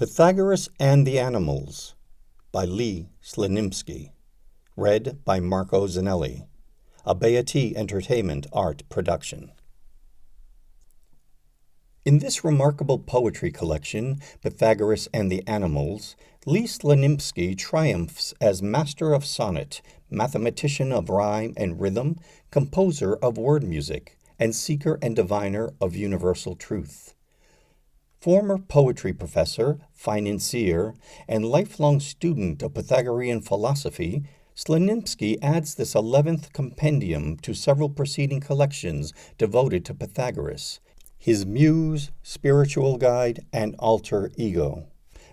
Pythagoras and the Animals by Slonimsky. Read by Marco Zanelli. A Beatty Entertainmentart production. In this remarkable poetry collection, Pythagoras and the Animals, Slonimsky triumphs as master of sonnet, mathematician of rhyme and rhythm, composer of word music, and seeker and diviner of universal truth. Former poetry professor, financier, and lifelong student of Pythagorean philosophy, Slonimsky adds this 11th compendium to several preceding collections devoted to Pythagoras, his muse, spiritual guide, and alter ego.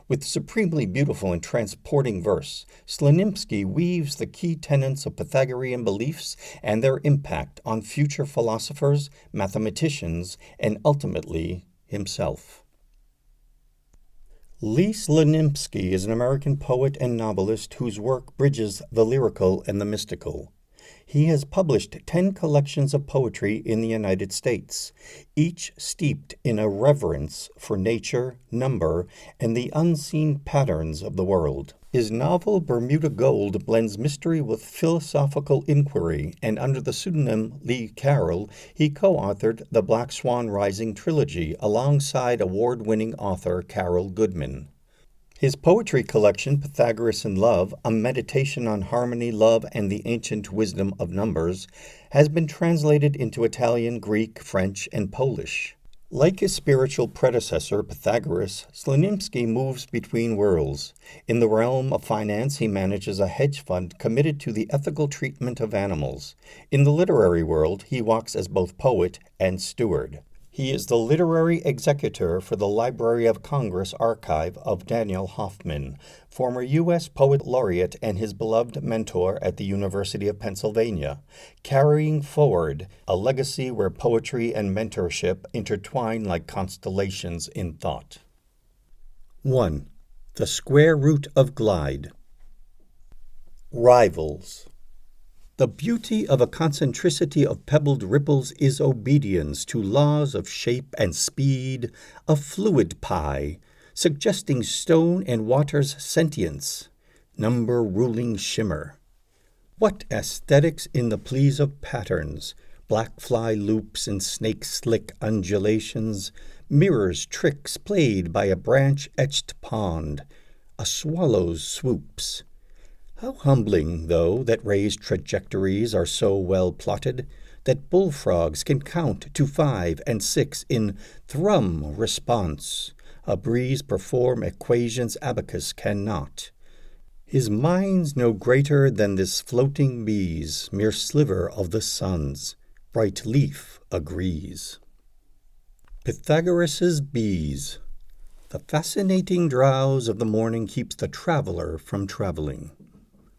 With supremely beautiful and transporting verse, Slonimsky weaves the key tenets of Pythagorean beliefs and their impact on future philosophers, mathematicians, and ultimately himself. Slonimsky is an American poet and novelist whose work bridges the lyrical and the mystical. He has published 10 collections of poetry in the United States, each steeped in a reverence for nature, number, and the unseen patterns of the world. His novel Bermuda Gold blends mystery with philosophical inquiry, and under the pseudonym Lee Carroll, he co-authored the Black Swan Rising trilogy alongside award-winning author Carol Goodman. His poetry collection, Pythagoras in Love, a meditation on harmony, love, and the ancient wisdom of numbers, has been translated into Italian, Greek, French, and Polish. Like his spiritual predecessor, Pythagoras, Slonimsky moves between worlds. In the realm of finance, he manages a hedge fund committed to the ethical treatment of animals. In the literary world, he walks as both poet and steward. He is the literary executor for the Library of Congress archive of Daniel Hoffman, former U.S. Poet Laureate and his beloved mentor at the University of Pennsylvania, carrying forward a legacy where poetry and mentorship intertwine like constellations in thought. 1. The Square Root of Glide. Rivals. The beauty of a concentricity of pebbled ripples is obedience to laws of shape and speed, a fluid pie, suggesting stone and water's sentience, number ruling shimmer. What aesthetics in the pleas of patterns, black fly loops and snake slick undulations, mirrors tricks played by a branch-etched pond, a swallow's swoops. How humbling, though, that raised trajectories are so well plotted that bullfrogs can count to 5 and 6 in thrum response. A breeze perform equations abacus cannot. His mind's no greater than this floating bee's, mere sliver of the sun's. Bright leaf agrees. Pythagoras's bees. The fascinating drowse of the morning keeps the traveler from traveling.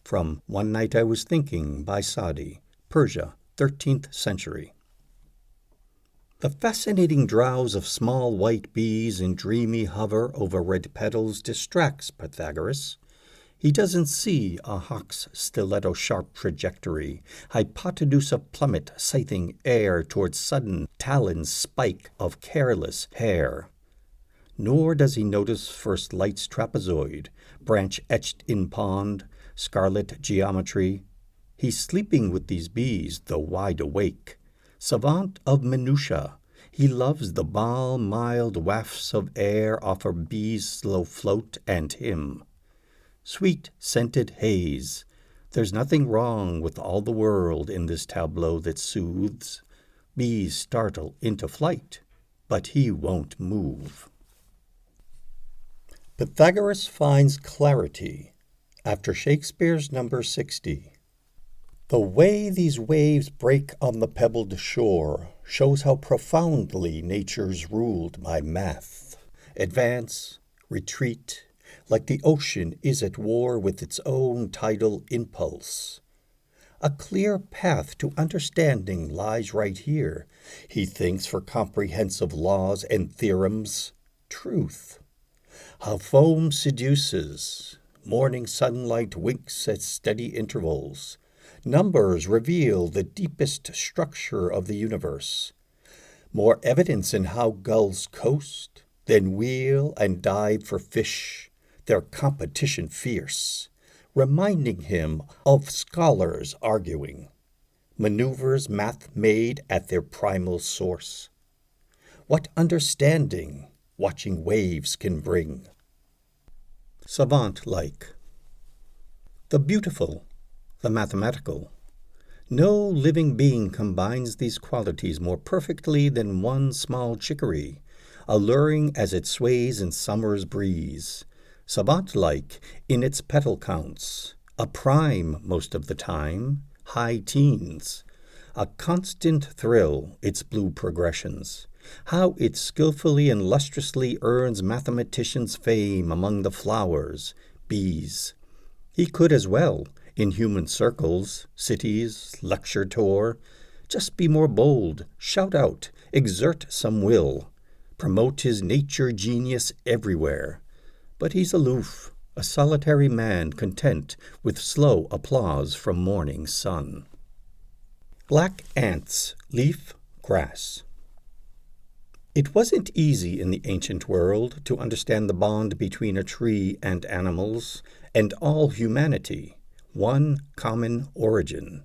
From One Night I Was Thinking by Sadi, Persia, 13th century. The fascinating drowse of small white bees in dreamy hover over red petals distracts Pythagoras. He doesn't see a hawk's stiletto-sharp trajectory, hypotenuse of plummet scything air towards sudden talon spike of careless hair. Nor does he notice first light's trapezoid, branch etched in pond, scarlet geometry. He's sleeping with these bees, though wide awake. Savant of minutiae, he loves the balm mild wafts of air off a bee's slow float and him. Sweet scented haze. There's nothing wrong with all the world in this tableau that soothes. Bees startle into flight, but he won't move. Pythagoras finds clarity. After Shakespeare's number 60. The way these waves break on the pebbled shore shows how profoundly nature's ruled by math. Advance, retreat, like the ocean is at war with its own tidal impulse. A clear path to understanding lies right here, he thinks, for comprehensive laws and theorems. Truth. How foam seduces. Morning sunlight winks at steady intervals. Numbers reveal the deepest structure of the universe. More evidence in how gulls coast, then wheel and dive for fish, their competition fierce, reminding him of scholars arguing, maneuvers math made at their primal source. What understanding watching waves can bring. Savant-like. The beautiful, the mathematical. No living being combines these qualities more perfectly than one small chicory, alluring as it sways in summer's breeze. Savant-like in its petal counts, a prime most of the time, high teens. A constant thrill, its blue progressions. How it skillfully and lustrously earns mathematicians' fame among the flowers, bees. He could as well, in human circles, cities, lecture tour, just be more bold, shout out, exert some will, promote his nature genius everywhere. But he's aloof, a solitary man content with slow applause from morning sun. Black ants, leaf, grass. It wasn't easy in the ancient world to understand the bond between a tree and animals, and all humanity, one common origin.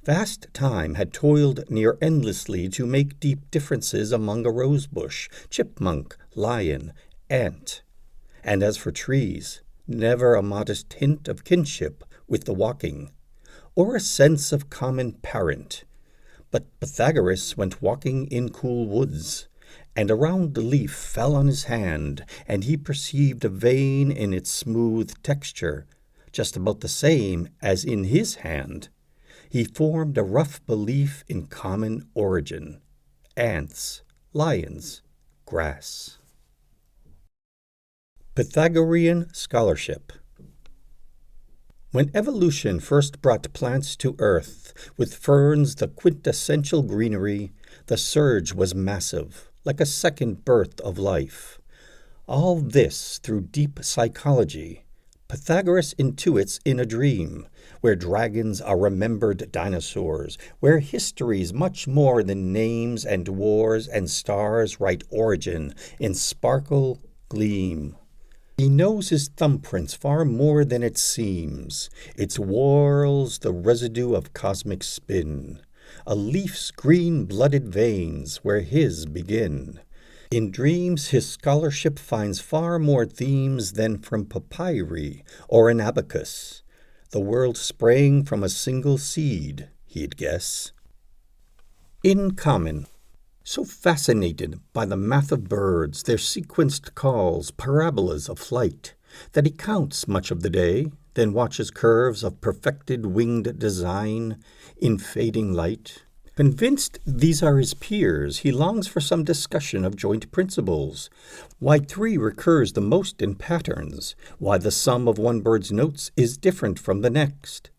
Vast time had toiled near endlessly to make deep differences among a rosebush, chipmunk, lion, ant. And as for trees, never a modest hint of kinship with the walking, or a sense of common parent. But Pythagoras went walking in cool woods, and a round leaf fell on his hand, and he perceived a vein in its smooth texture, just about the same as in his hand. He formed a rough belief in common origin. Ants, lions, grass. Pythagorean scholarship. When evolution first brought plants to earth, with ferns the quintessential greenery, the surge was massive, like a second birth of life. All this through deep psychology, Pythagoras intuits in a dream, where dragons are remembered dinosaurs, where histories much more than names and wars and stars write origin in sparkle, gleam. He knows his thumbprints far more than it seems. Its whorls the residue of cosmic spin, a leaf's green-blooded veins where his begin. In dreams his scholarship finds far more themes than from papyri or an abacus. The world sprang from a single seed, he'd guess. In common. So fascinated by the math of birds, their sequenced calls, parabolas of flight, that he counts much of the day, then watches curves of perfected winged design in fading light. Convinced these are his peers, he longs for some discussion of joint principles, why 3 recurs the most in patterns, why the sum of one bird's notes is different from the next.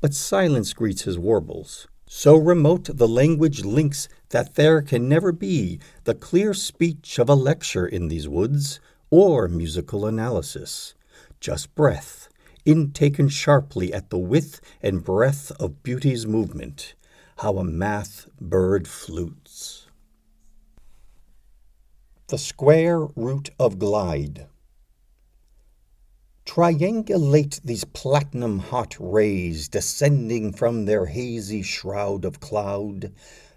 But silence greets his warbles. So remote the language links that there can never be the clear speech of a lecture in these woods, or musical analysis. Just breath, intaken sharply at the width and breadth of beauty's movement. How a math bird flutes. The square root of glide. Triangulate these platinum-hot rays descending from their hazy shroud of cloud,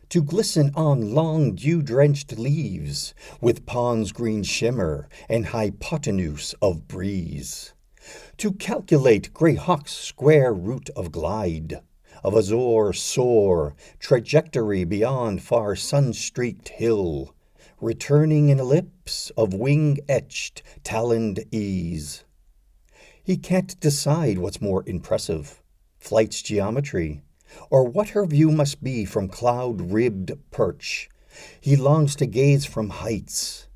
to glisten on long dew-drenched leaves with pond's green shimmer and hypotenuse of breeze. To calculate grey hawk's square root of glide, of azure soar, trajectory beyond far sun-streaked hill, returning in ellipse of wing-etched, taloned ease. He can't decide what's more impressive, flight's geometry, or what her view must be from cloud-ribbed perch. He longs to gaze from heights,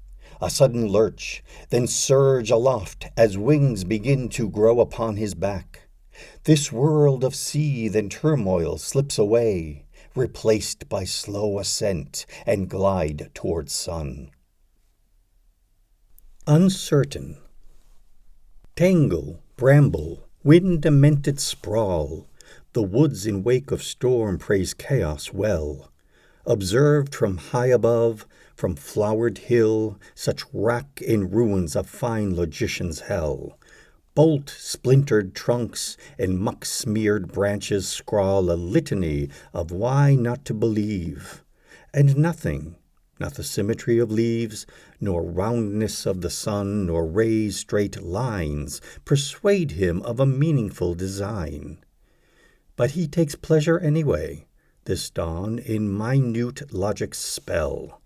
a sudden lurch, then surge aloft as wings begin to grow upon his back. This world of seethe and turmoil slips away, replaced by slow ascent and glide towards sun. Uncertain. Tangle, bramble, wind-demented sprawl, the woods in wake of storm praise chaos well. Observed from high above, from flowered hill, such rack in ruins of fine logician's hell. Bolt splintered trunks and muck-smeared branches scrawl a litany of why not to believe. And nothing, not the symmetry of leaves, nor roundness of the sun, nor rays' straight lines, persuade him of a meaningful design. But he takes pleasure anyway, this dawn, in minute logic's spell.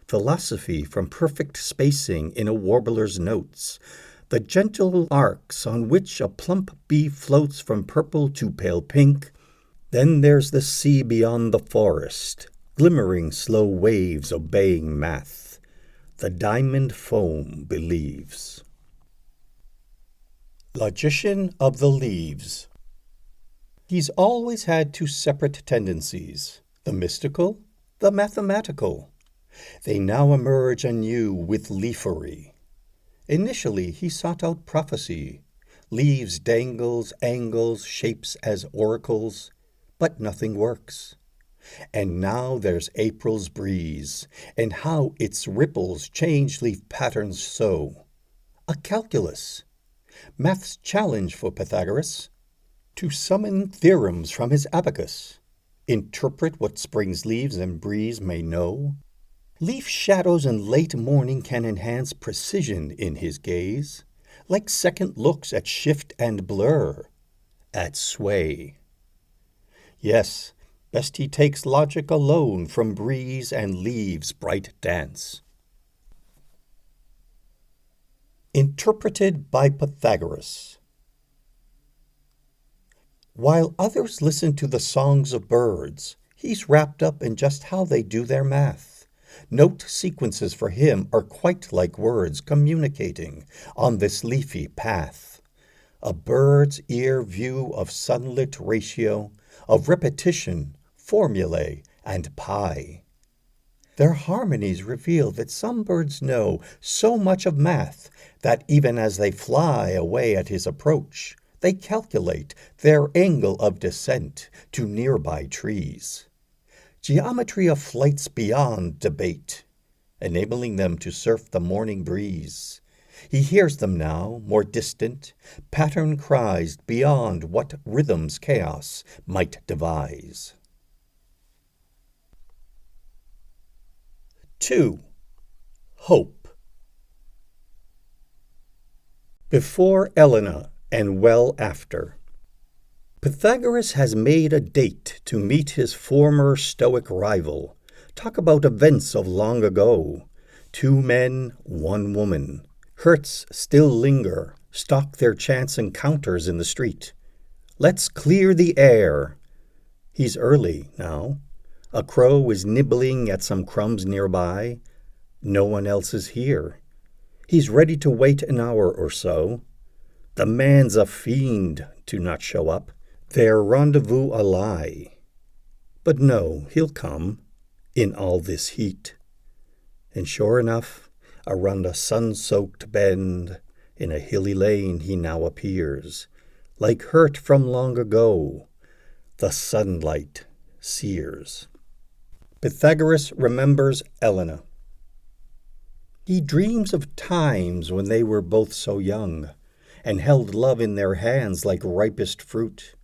Philosophy from perfect spacing in a warbler's notes, the gentle arcs on which a plump bee floats from purple to pale pink. Then there's the sea beyond the forest, glimmering slow waves obeying math. The diamond foam believes. Logician of the Leaves. He's always had two separate tendencies, the mystical, the mathematical. They now emerge anew with leafery. Initially he sought out prophecy, leaves dangles, angles, shapes as oracles, but nothing works. And now there's April's breeze, and how its ripples change leaf patterns so. A calculus, math's challenge for Pythagoras, to summon theorems from his abacus, interpret what spring's leaves and breeze may know. Leaf shadows in late morning can enhance precision in his gaze, like second looks at shift and blur, at sway. Yes, best he takes logic alone from breeze and leaves' bright dance. Interpreted by Pythagoras. While others listen to the songs of birds, he's wrapped up in just how they do their math. Note sequences for him are quite like words communicating on this leafy path. A bird's ear view of sunlit ratio, of repetition, formulae, and pi. Their harmonies reveal that some birds know so much of math that even as they fly away at his approach, they calculate their angle of descent to nearby trees. Geometry of flights beyond debate, enabling them to surf the morning breeze. He hears them now, more distant, pattern cries beyond what rhythm's chaos might devise. 2. Hope. Before Elena and well after. Pythagoras has made a date to meet his former Stoic rival. Talk about events of long ago. 2 men, 1 woman. Hurts still linger, stalk their chance encounters in the street. Let's clear the air. He's early now. A crow is nibbling at some crumbs nearby. No one else is here. He's ready to wait an hour or so. The man's a fiend to not show up. Their rendezvous a lie. But no, he'll come, in all this heat. And sure enough, around a sun-soaked bend, in a hilly lane he now appears, like hurt from long ago. The sunlight sears. Pythagoras remembers Elena. He dreams of times when they were both so young, and held love in their hands like ripest fruit.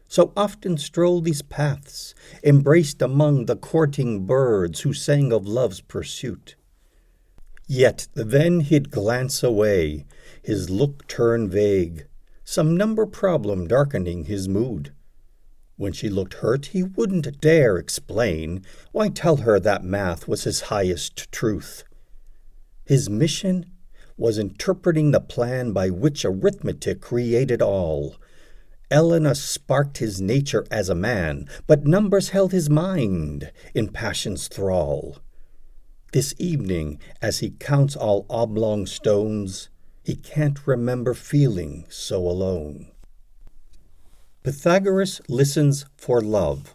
So often strolled these paths, embraced among the courting birds who sang of love's pursuit. Yet then he'd glance away, his look turn vague, some number problem darkening his mood. When she looked hurt, he wouldn't dare explain, why tell her that math was his highest truth. His mission was interpreting the plan by which arithmetic created all. Elena sparked his nature as a man, but numbers held his mind in passion's thrall. This evening, as he counts all oblong stones, he can't remember feeling so alone. Pythagoras listens for love.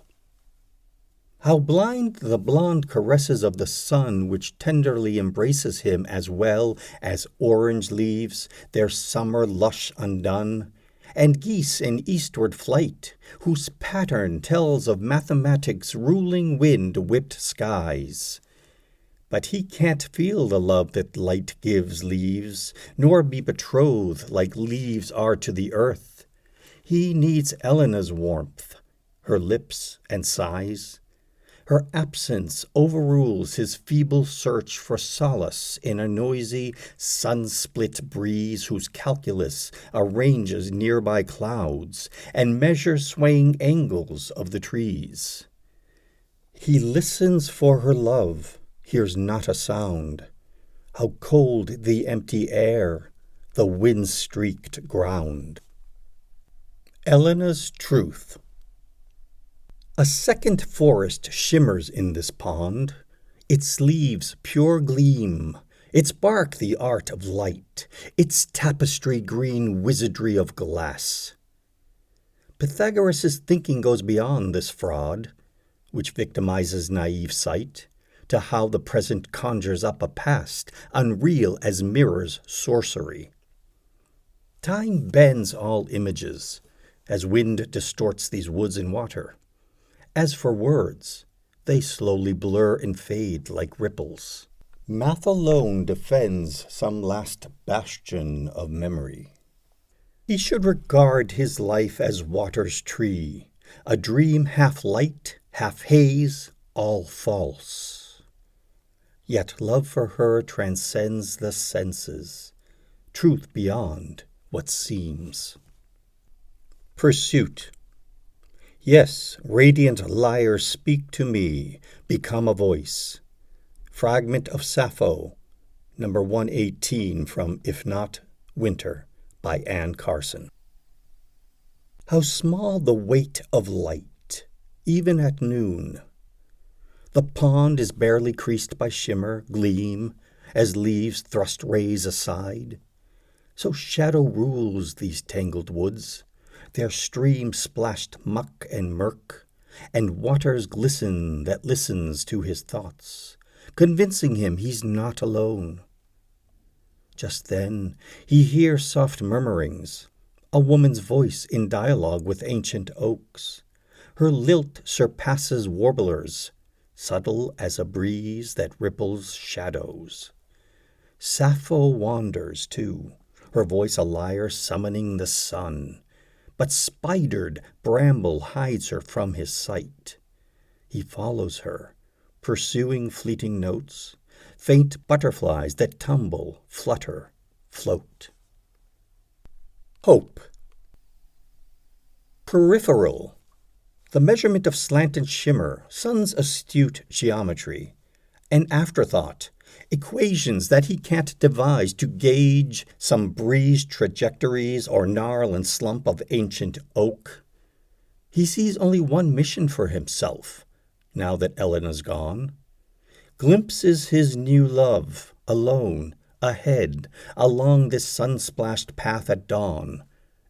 How blind the blonde caresses of the sun which tenderly embraces him as well as orange leaves, their summer lush undone, and geese in eastward flight, whose pattern tells of mathematics' ruling wind-whipped skies. But he can't feel the love that light gives leaves, nor be betrothed like leaves are to the earth. He needs Elena's warmth, her lips and sighs. Her absence overrules his feeble search for solace in a noisy, sun-split breeze whose calculus arranges nearby clouds and measures swaying angles of the trees. He listens for her love, hears not a sound. How cold the empty air, the wind-streaked ground. Elena's truth. A second forest shimmers in this pond, its leaves pure gleam, its bark the art of light, its tapestry green wizardry of glass. Pythagoras' thinking goes beyond this fraud, which victimizes naive sight, to how the present conjures up a past, unreal as mirrors sorcery. Time bends all images, as wind distorts these woods and water. As for words, they slowly blur and fade like ripples. Math alone defends some last bastion of memory. He should regard his life as water's tree, a dream half light, half haze, all false. Yet love for her transcends the senses, truth beyond what seems. Pursuit. Yes, radiant lyre, speak to me, become a voice. Fragment of Sappho, number 118 from If Not, Winter, by Anne Carson. How small the weight of light, even at noon. The pond is barely creased by shimmer, gleam, as leaves thrust rays aside. So shadow rules these tangled woods, their stream splashed muck and murk, and waters glisten that listens to his thoughts, convincing him he's not alone. Just then he hears soft murmurings, a woman's voice in dialogue with ancient oaks. Her lilt surpasses warblers, subtle as a breeze that ripples shadows. Sappho wanders, too, her voice a lyre summoning the sun, but spidered bramble hides her from his sight. He follows her, pursuing fleeting notes, faint butterflies that tumble, flutter, float. Hope. Peripheral. The measurement of slant and shimmer, sun's astute geometry. An afterthought, equations that he can't devise to gauge some breeze trajectories or gnarl and slump of ancient oak. He sees only one mission for himself, now that Elena's gone. Glimpses his new love, alone, ahead, along this sun-splashed path at dawn,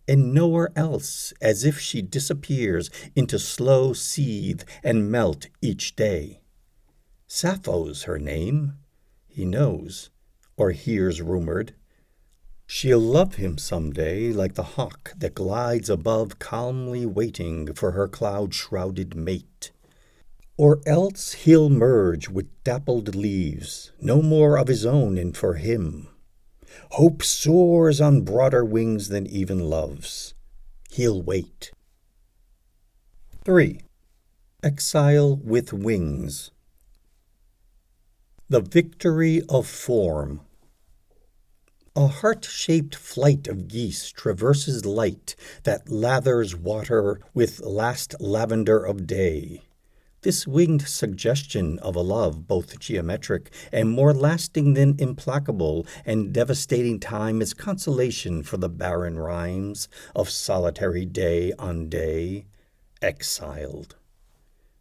and nowhere else, as if she disappears into slow seethe and melt each day. Sappho's her name, he knows, or hears rumored. She'll love him some day like the hawk that glides above, calmly waiting for her cloud-shrouded mate. Or else he'll merge with dappled leaves, no more of his own and for him. Hope soars on broader wings than even love's. He'll wait. 3. Exile with wings. The victory of form. A heart-shaped flight of geese traverses light that lathers water with last lavender of day. This winged suggestion of a love both geometric and more lasting than implacable and devastating time is consolation for the barren rhymes of solitary day on day, exiled.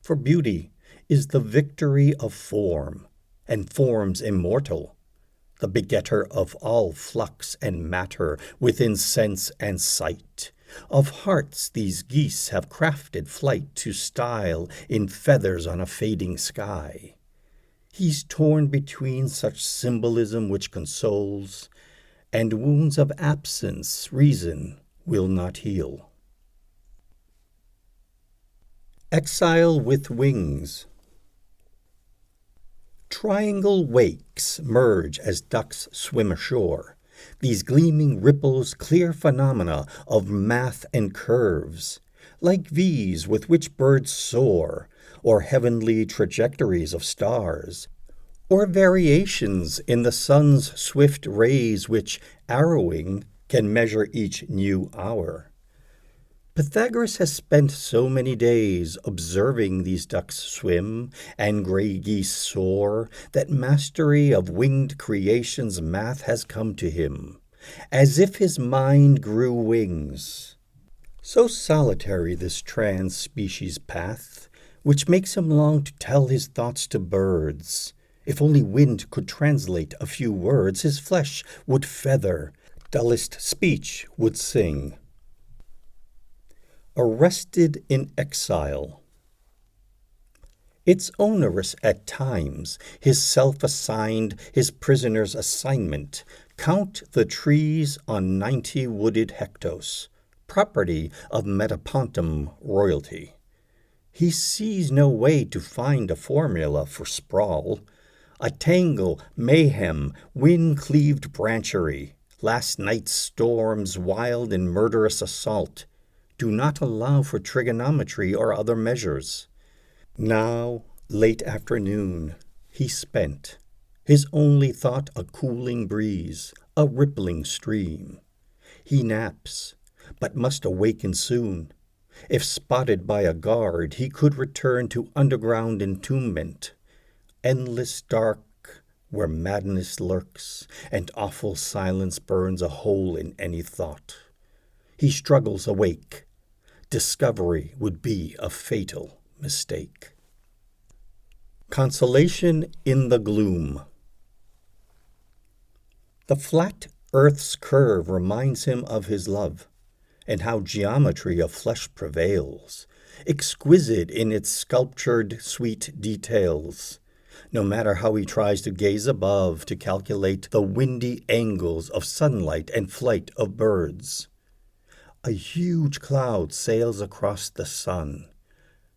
For beauty is the victory of form, and form's immortal, the begetter of all flux and matter within sense and sight. Of hearts these geese have crafted flight to style in feathers on a fading sky. He's torn between such symbolism which consoles, and wounds of absence reason will not heal. Exile with wings. Triangle wakes merge as ducks swim ashore. These gleaming ripples, clear phenomena of math and curves, like V's with which birds soar, or heavenly trajectories of stars, or variations in the sun's swift rays which, arrowing, can measure each new hour. Pythagoras has spent so many days observing these ducks swim and gray geese soar that mastery of winged creation's math has come to him, as if his mind grew wings. So solitary this trans-species path, which makes him long to tell his thoughts to birds. If only wind could translate a few words, his flesh would feather, dullest speech would sing. Arrested in exile. It's onerous at times, his self-assigned, his prisoner's assignment. Count the trees on 90 wooded hectos, property of Metapontum royalty. He sees no way to find a formula for sprawl. A tangle, mayhem, wind-cleaved branchery, last night's storms, wild and murderous assault, do not allow for trigonometry or other measures. Now, late afternoon, he spent, his only thought a cooling breeze, a rippling stream. He naps, but must awaken soon. If spotted by a guard, he could return to underground entombment, endless dark where madness lurks, and awful silence burns a hole in any thought. He struggles awake. Discovery would be a fatal mistake. Consolation in the gloom. The flat earth's curve reminds him of his love, and how geometry of flesh prevails, exquisite in its sculptured, sweet details. No matter how he tries to gaze above to calculate the windy angles of sunlight and flight of birds. A huge cloud sails across the sun.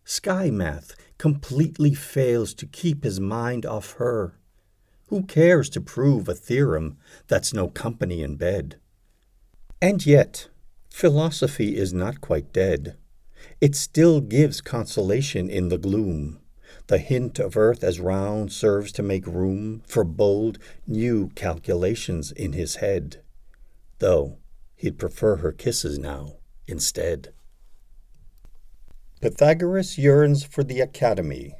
Sky math completely fails to keep his mind off her. Who cares to prove a theorem that's no company in bed? And yet, philosophy is not quite dead. It still gives consolation in the gloom. The hint of earth as round serves to make room for bold, new calculations in his head. Though he'd prefer her kisses now instead. Pythagoras yearns for the academy.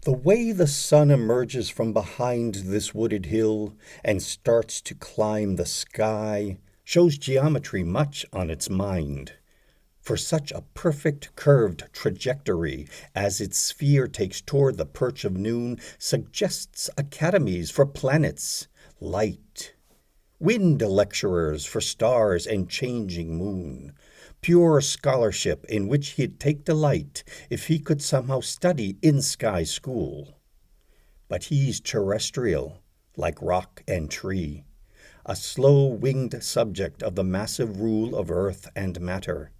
The way the sun emerges from behind this wooded hill and starts to climb the sky shows geometry much on its mind. For such a perfect curved trajectory as its sphere takes toward the perch of noon suggests academies for planets, light, wind lecturers for stars and changing moon, pure scholarship in which he'd take delight if he could somehow study in sky school. But he's terrestrial, like rock and tree, a slow-winged subject of the massive rule of earth and matter,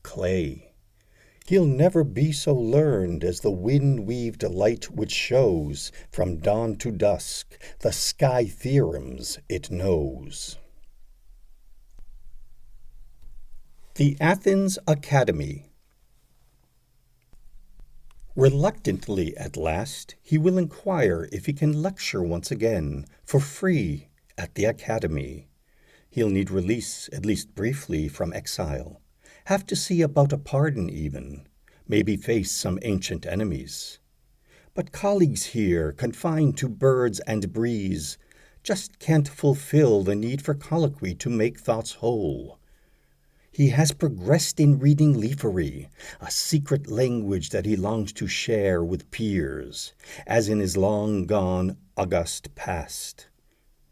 clay. He'll never be so learned as the wind-weaved light which shows, from dawn to dusk, the sky theorems it knows. The Athens Academy. Reluctantly at last, he will inquire if he can lecture once again, for free, at the Academy. He'll need release, at least briefly, from exile. Have to see about a pardon even, maybe face some ancient enemies. But colleagues here, confined to birds and breeze, just can't fulfill the need for colloquy to make thoughts whole. He has progressed in reading leafery, a secret language that he longs to share with peers, as in his long-gone, august past.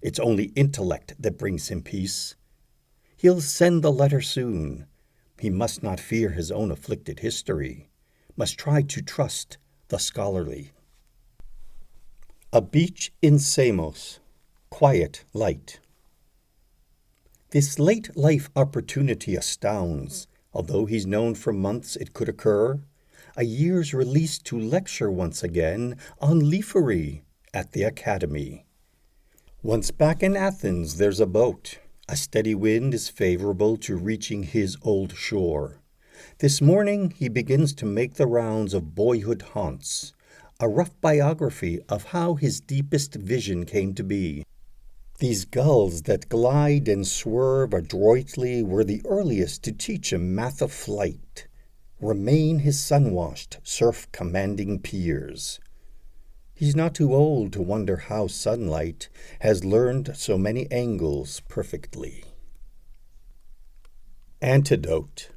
It's only intellect that brings him peace. He'll send the letter soon. He must not fear his own afflicted history, must try to trust the scholarly. A beach in Samos, quiet light. This late life opportunity astounds, although he's known for months it could occur. a year's release to lecture once again on leafery at the Academy. Once back in Athens, there's a boat. A steady wind is favorable to reaching his old shore. This morning he begins to make the rounds of boyhood haunts, a rough biography of how his deepest vision came to be. These gulls that glide and swerve adroitly were the earliest to teach him math of flight, remain his sun-washed, surf-commanding peers. He's not too old to wonder how sunlight has learned so many angles perfectly. Antidote.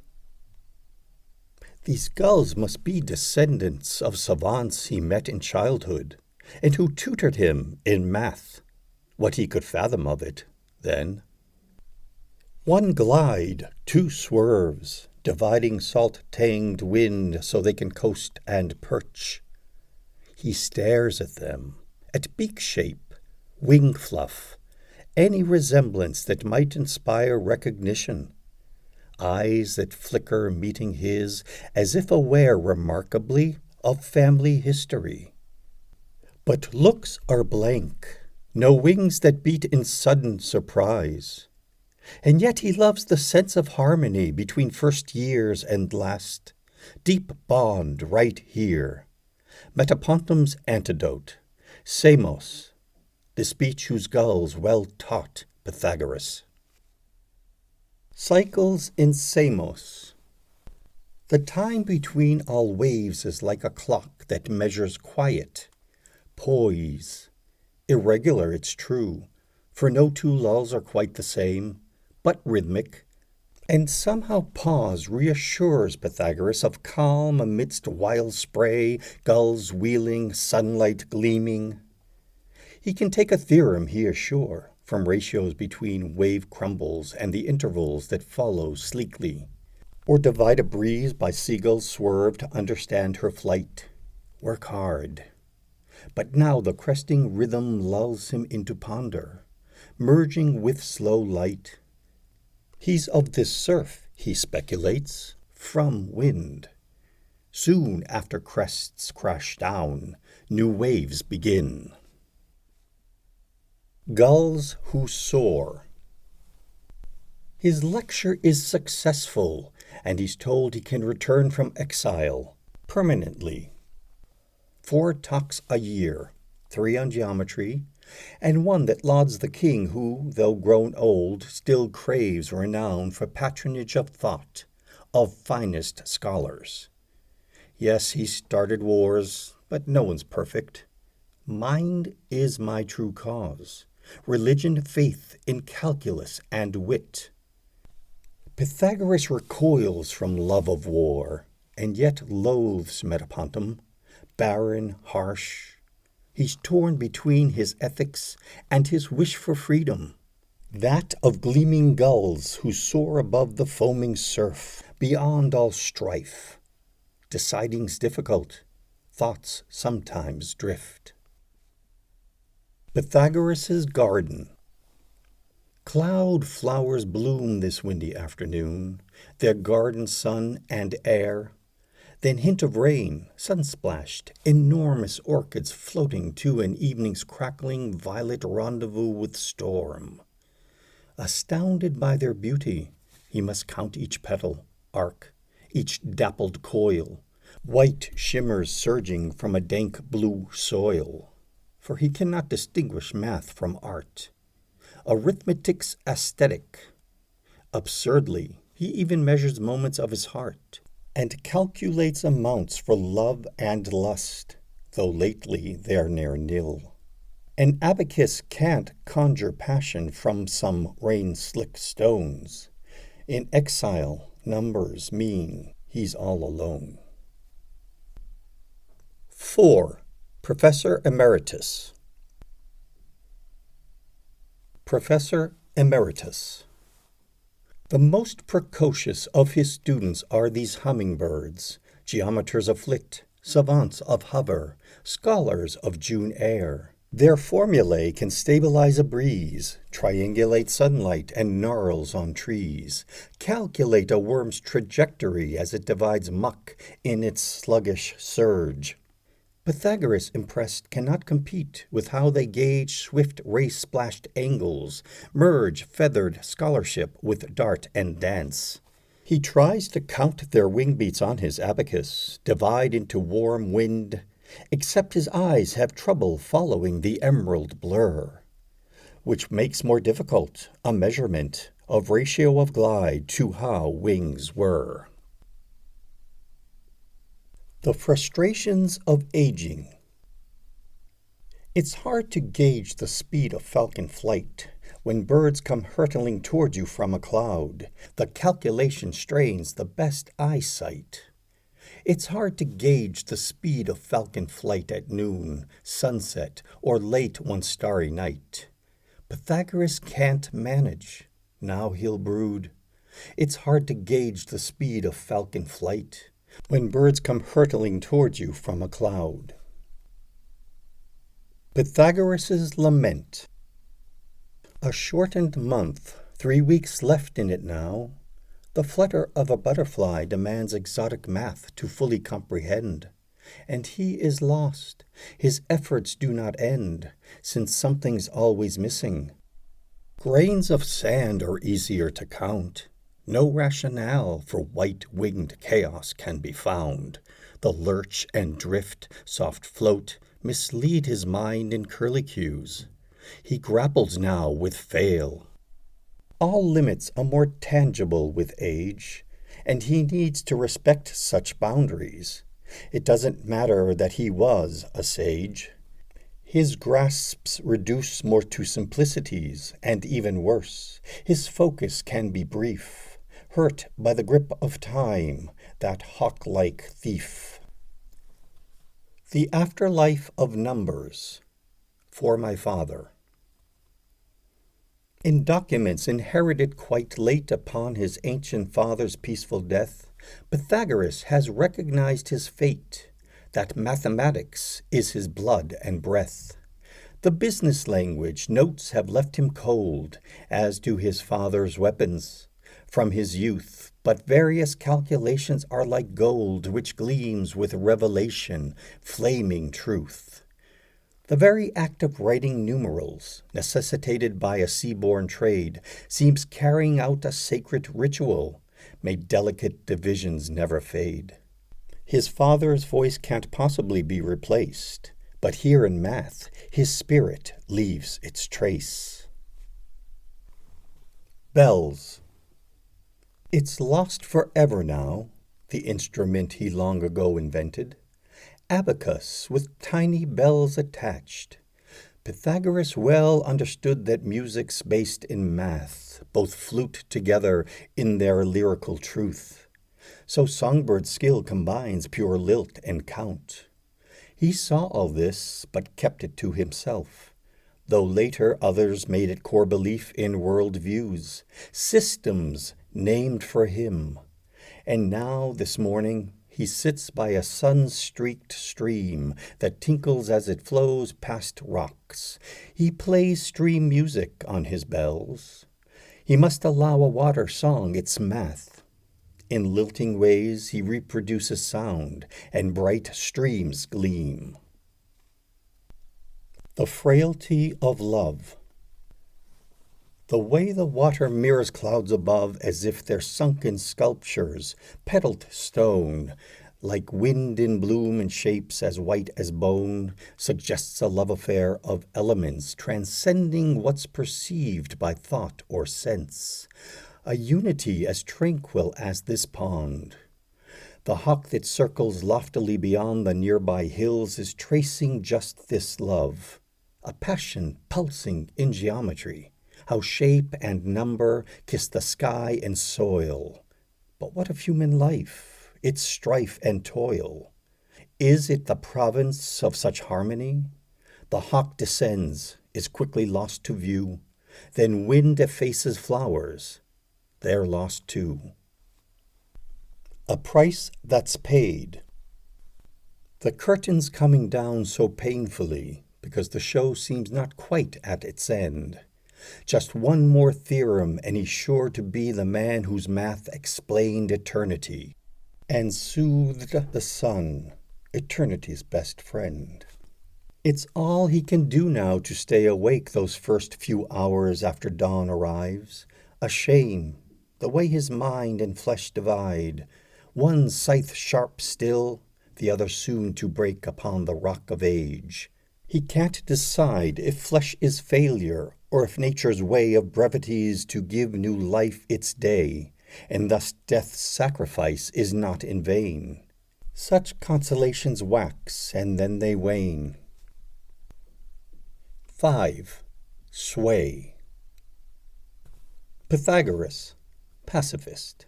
These gulls must be descendants of savants he met in childhood, and who tutored him in math, what he could fathom of it then. One glide, two swerves, dividing salt-tanged wind so they can coast and perch. He stares at them, at beak shape, wing fluff, any resemblance that might inspire recognition. Eyes that flicker meeting his as if aware remarkably of family history. But looks are blank, no wings that beat in sudden surprise. And yet he loves the sense of harmony between first years and last, deep bond right here. Metapontum's antidote, Samos, the speech whose gulls well taught Pythagoras. Cycles in Samos. The time between all waves is like a clock that measures quiet, poise. Irregular, it's true, for no two lulls are quite the same, but rhythmic. And somehow pause reassures Pythagoras of calm amidst wild spray, gulls wheeling, sunlight gleaming. He can take a theorem, he is sure, from ratios between wave crumbles and the intervals that follow sleekly, or divide a breeze by seagull's swerve to understand her flight. Work hard. But now the cresting rhythm lulls him into ponder, merging with slow light. He's of this surf, he speculates, from wind. Soon after crests crash down, new waves begin. Gulls who soar. His lecture is successful, and he's told he can return from exile permanently. 4 talks a year, 3 on geometry, and 1 that lauds the king who, though grown old, still craves renown for patronage of thought, of finest scholars. Yes, he started wars, but no one's perfect. Mind is my true cause. Religion, faith in calculus and wit. Pythagoras recoils from love of war, and yet loathes Metapontum, barren, harsh. He's torn between his ethics and his wish for freedom, that of gleaming gulls who soar above the foaming surf, beyond all strife. Deciding's difficult, thoughts sometimes drift. Pythagoras's garden. Cloud flowers bloom this windy afternoon, their garden sun and air. Then hint of rain, sun-splashed, enormous orchids floating to an evening's crackling violet rendezvous with storm. Astounded by their beauty, he must count each petal, arc, each dappled coil, white shimmers surging from a dank blue soil. For he cannot distinguish math from art. Arithmetic's aesthetic. Absurdly, he even measures moments of his heart, and calculates amounts for love and lust, though lately they're near nil. An abacus can't conjure passion from some rain-slick stones. In exile, numbers mean he's all alone. 4. Professor Emeritus. Professor Emeritus. The most precocious of his students are these hummingbirds, geometers of flit, savants of hover, scholars of June air, Their formulae can stabilize a breeze, triangulate sunlight and gnarls on trees, calculate a worm's trajectory as it divides muck in its sluggish surge. Pythagoras, impressed, cannot compete with how they gauge swift ray-splashed angles, merge feathered scholarship with dart and dance. He tries to count their wing beats on his abacus, divide into warm wind, except his eyes have trouble following the emerald blur, which makes more difficult a measurement of ratio of glide to how wings were. The frustrations of aging. It's hard to gauge the speed of falcon flight when birds come hurtling toward you from a cloud. The calculation strains the best eyesight. It's hard to gauge the speed of falcon flight at noon, sunset, or late one starry night. Pythagoras can't manage. Now he'll brood. It's hard to gauge the speed of falcon flight when birds come hurtling towards you from a cloud. Pythagoras's Lament. A shortened month, 3 weeks left in it now. The flutter of a butterfly demands exotic math to fully comprehend. And he is lost. His efforts do not end, since something's always missing. Grains of sand are easier to count. No rationale for white-winged chaos can be found. The lurch and drift, soft float, mislead his mind in curlicues. He grapples now with fail. All limits are more tangible with age, and he needs to respect such boundaries. It doesn't matter that he was a sage. His grasps reduce more to simplicities, and even worse, his focus can be brief, hurt by the grip of time, that hawk-like thief. The Afterlife of Numbers. For my father. In documents inherited quite late upon his ancient father's peaceful death, Pythagoras has recognized his fate, that mathematics is his blood and breath. The business language notes have left him cold, as do his father's weapons. From his youth, but various calculations are like gold, which gleams with revelation, flaming truth. The very act of writing numerals, necessitated by a sea-borne trade, seems carrying out a sacred ritual. May delicate divisions never fade. His father's voice can't possibly be replaced, but here in math, his spirit leaves its trace. Bells. It's lost forever now, the instrument he long ago invented. Abacus with tiny bells attached. Pythagoras well understood that music's based in math, both flute together in their lyrical truth. So songbird skill combines pure lilt and count. He saw all this, but kept it to himself, though later others made it core belief in world views, systems named for him. And now, this morning, he sits by a sun-streaked stream that tinkles as it flows past rocks. He plays stream music on his bells. He must allow a water song its math. In lilting ways he reproduces sound, and bright streams gleam. The frailty of love. The way the water mirrors clouds above, as if they're sunken sculptures, petaled stone, like wind in bloom and shapes as white as bone, suggests a love affair of elements transcending what's perceived by thought or sense, a unity as tranquil as this pond. The hawk that circles loftily beyond the nearby hills is tracing just this love, a passion pulsing in geometry. How shape and number kiss the sky and soil. But what of human life, its strife and toil? Is it the province of such harmony? The hawk descends, is quickly lost to view. Then wind effaces flowers. They're lost too. A price that's paid. The curtain's coming down so painfully. because the show seems not quite at its end. Just one more theorem, and he's sure to be the man whose math explained eternity and soothed the sun, eternity's best friend. It's all he can do now to stay awake those first few hours after dawn arrives. A shame, the way his mind and flesh divide, one scythe sharp still, the other soon to break upon the rock of age. He can't decide if flesh is failure, or if nature's way of brevities to give new life its day, and thus death's sacrifice is not in vain. Such consolations wax, and then they wane. 5. Sway. Pythagoras, pacifist.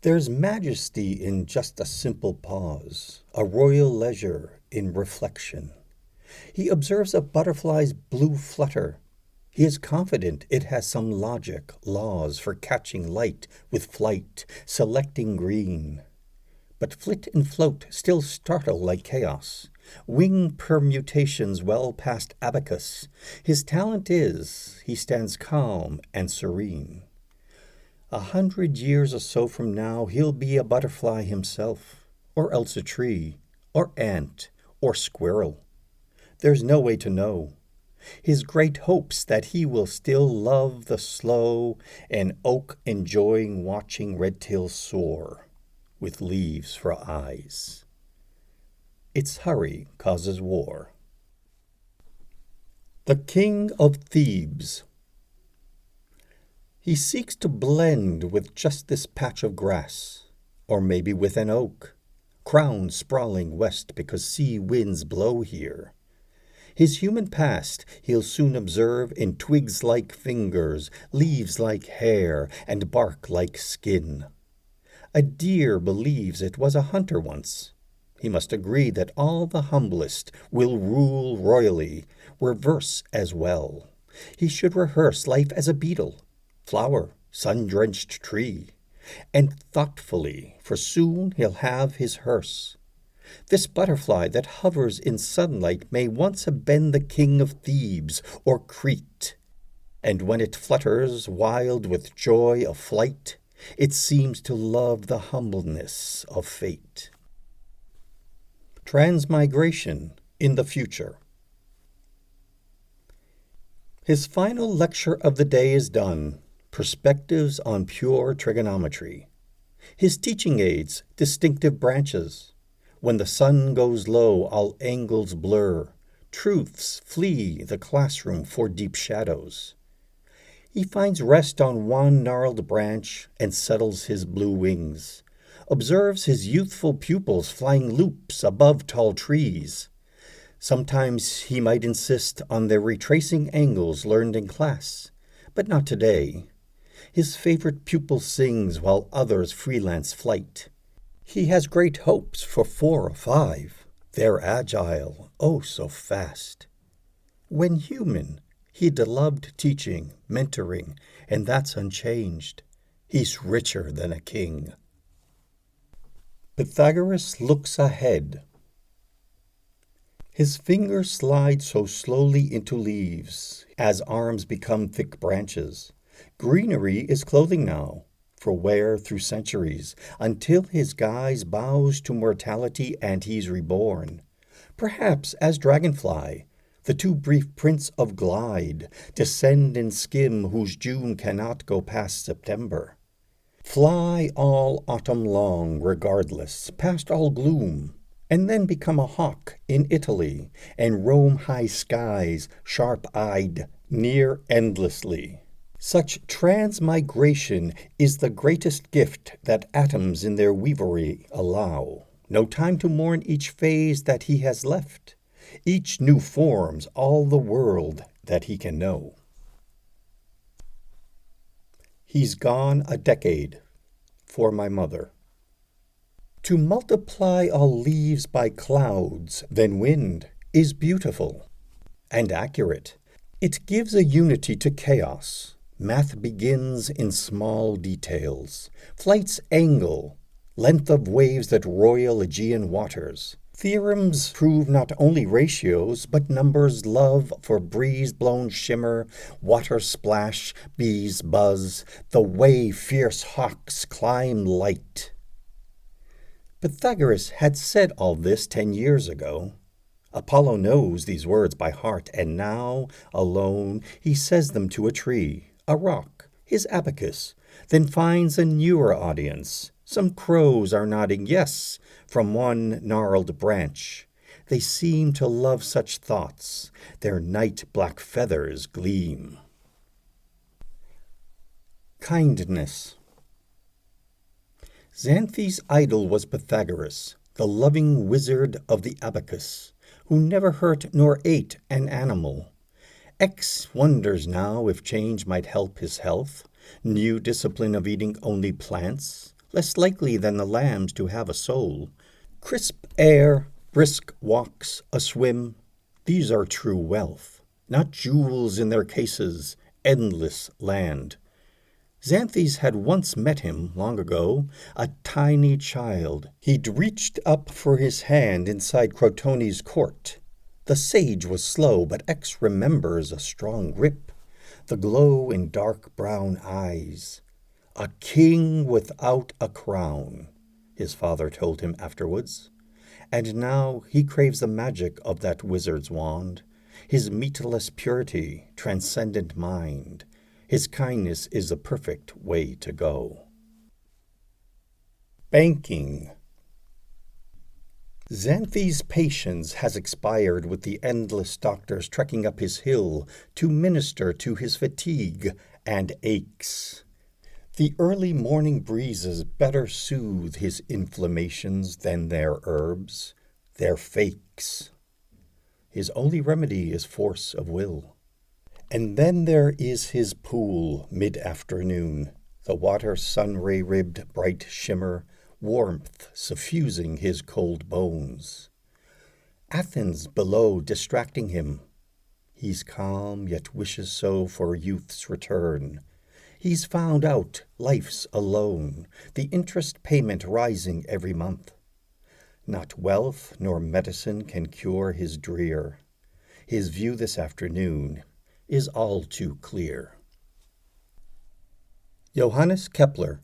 There's majesty in just a simple pause, a royal leisure in reflection. He observes a butterfly's blue flutter. He is confident it has some logic, laws for catching light with flight, selecting green. But flit and float still startle like chaos, wing permutations well past abacus. His talent is, he stands calm and serene. 100 years or so from now, he'll be a butterfly himself, or else a tree, or ant, or squirrel. There's no way to know. His great hope's that he will still love the slow, and oak enjoying watching redtails soar, with leaves for eyes. Its hurry causes war. The King of Thebes. He seeks to blend with just this patch of grass, or maybe with an oak, crowned sprawling west because sea winds blow here. His human past he'll soon observe in twigs like fingers, leaves like hair, and bark like skin. A deer believes it was a hunter once. He must agree that all the humblest will rule royally, reverse as well. He should rehearse life as a beetle, flower, sun-drenched tree, and thoughtfully, for soon he'll have his hearse. This butterfly that hovers in sunlight may once have been the king of Thebes or Crete, and when it flutters wild with joy of flight, it seems to love the humbleness of fate. Transmigration in the future. His final lecture of the day is done, Perspectives on Pure Trigonometry. His teaching aids, distinctive branches. When the sun goes low, all angles blur. Truths flee the classroom for deep shadows. He finds rest on one gnarled branch and settles his blue wings. Observes his youthful pupils flying loops above tall trees. Sometimes he might insist on their retracing angles learned in class, but not today. His favorite pupil sings while others freelance flight. He has great hopes for 4 or 5. They're agile, oh so fast. When human, he'd loved teaching, mentoring, and that's unchanged. He's richer than a king. Pythagoras looks ahead. His fingers slide so slowly into leaves, as arms become thick branches. Greenery is clothing now, for wear through centuries, until his guise bows to mortality and he's reborn. Perhaps as dragonfly, the too brief prince of glide, descend and skim whose June cannot go past September. Fly all autumn long, regardless, past all gloom, and then become a hawk in Italy, and roam high skies, sharp-eyed, near endlessly. Such transmigration is the greatest gift that atoms in their weavery allow. No time to mourn each phase that he has left. Each new forms all the world that he can know. He's gone a decade, for my mother. To multiply all leaves by clouds, then wind, is beautiful and accurate. It gives a unity to chaos. Math begins in small details. Flight's angle, length of waves that roil Aegean waters. Theorems prove not only ratios, but numbers, love for breeze-blown shimmer, water splash, bees buzz, the way fierce hawks climb light. Pythagoras had said all this 10 years ago. Apollo knows these words by heart, and now, alone, he says them to a tree, a rock, his abacus, then finds a newer audience. Some crows are nodding yes from one gnarled branch. They seem to love such thoughts. Their night black feathers gleam. Kindness. Xanthe's idol was Pythagoras, the loving wizard of the abacus, who never hurt nor ate an animal. X wonders now if change might help his health, new discipline of eating only plants, less likely than the lambs to have a soul. Crisp air, brisk walks, a swim, these are true wealth, not jewels in their cases, endless land. Xanthes had once met him, long ago, a tiny child. He'd reached up for his hand inside Crotone's court. The sage was slow, but X remembers a strong grip, the glow in dark brown eyes. A king without a crown, his father told him afterwards. And now he craves the magic of that wizard's wand, his meatless purity, transcendent mind. His kindness is the perfect way to go. Banking. Xanthe's patience has expired with the endless doctors trekking up his hill to minister to his fatigue and aches. The early morning breezes better soothe his inflammations than their herbs, their fakes. His only remedy is force of will. And then there is his pool, mid-afternoon, the water sun-ray-ribbed bright shimmer, warmth suffusing his cold bones. Athens below distracting him. He's calm, yet wishes so for youth's return. He's found out life's a loan, the interest payment rising every month. Not wealth nor medicine can cure his drear. His view this afternoon is all too clear. Johannes Kepler.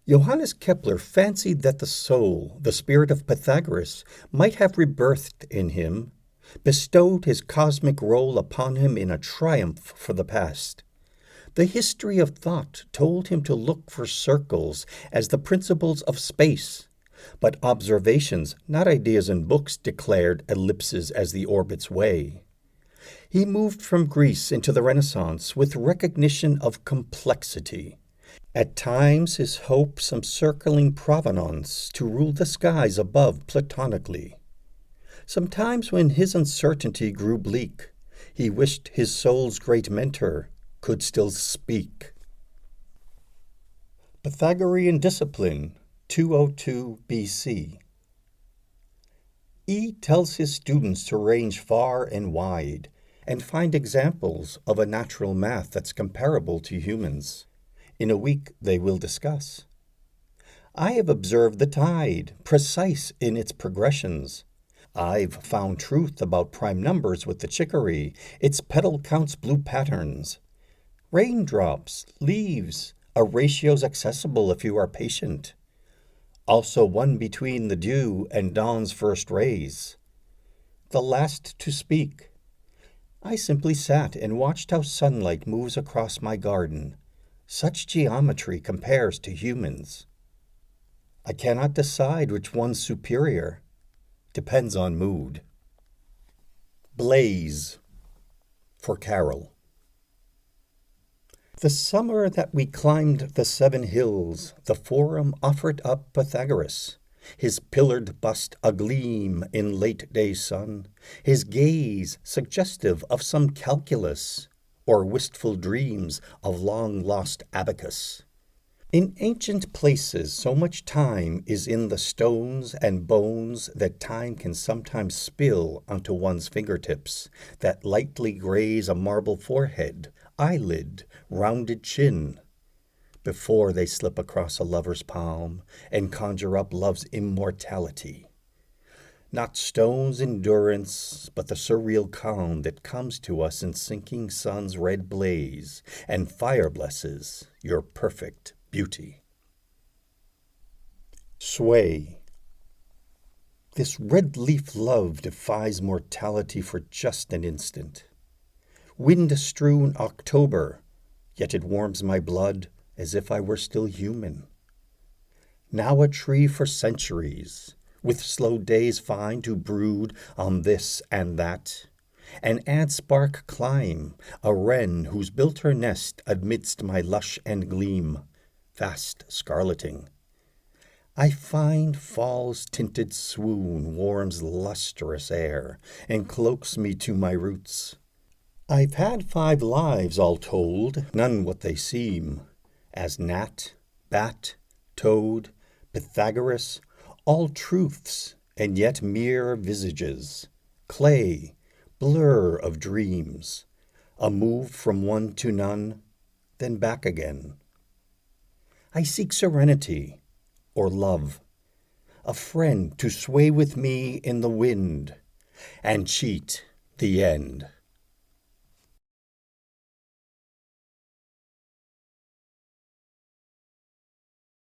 Johannes Kepler fancied that the soul, the spirit of Pythagoras, might have rebirthed in him, bestowed his cosmic role upon him in a triumph for the past. The history of thought told him to look for circles as the principles of space, but observations, not ideas in books, declared ellipses as the orbit's way. He moved from Greece into the Renaissance with recognition of complexity. At times his hope some circling provenance to rule the skies above platonically. Sometimes when his uncertainty grew bleak, he wished his soul's great mentor could still speak. Pythagorean Discipline, 202 BC. E tells his students to range far and wide and find examples of a natural math that's comparable to humans. In a week they will discuss. I have observed the tide, precise in its progressions. I've found truth about prime numbers with the chicory, its petal counts blue patterns. Raindrops, leaves, a ratio's accessible if you are patient. Also one between the dew and dawn's first rays. The last to speak. I simply sat and watched how sunlight moves across my garden. Such geometry compares to humans. I cannot decide which one's superior. Depends on mood. Blaze. For Carol. The summer that we climbed the 7 hills, the Forum offered up Pythagoras, his pillared bust agleam in late-day sun, his gaze suggestive of some calculus, or wistful dreams of long-lost abacus. In ancient places, so much time is in the stones and bones that time can sometimes spill onto one's fingertips, that lightly graze a marble forehead, eyelid, rounded chin. before they slip across a lover's palm and conjure up love's immortality. Not stone's endurance, but the surreal calm that comes to us in sinking sun's red blaze, and fire blesses your perfect beauty. Sway. This red-leaf love defies mortality for just an instant. Wind-strewn October, yet it warms my blood as if I were still human. Now a tree for centuries, with slow days fine to brood on this and that. An ant-spark climb, a wren who's built her nest amidst my lush and gleam, fast scarleting. I find fall's tinted swoon warms lustrous air and cloaks me to my roots. I've had 5 lives all told, none what they seem, as gnat, bat, toad, Pythagoras, all truths, and yet mere visages, clay, blur of dreams, a move from one to none, then back again. I seek serenity, or love, a friend to sway with me in the wind, and cheat the end.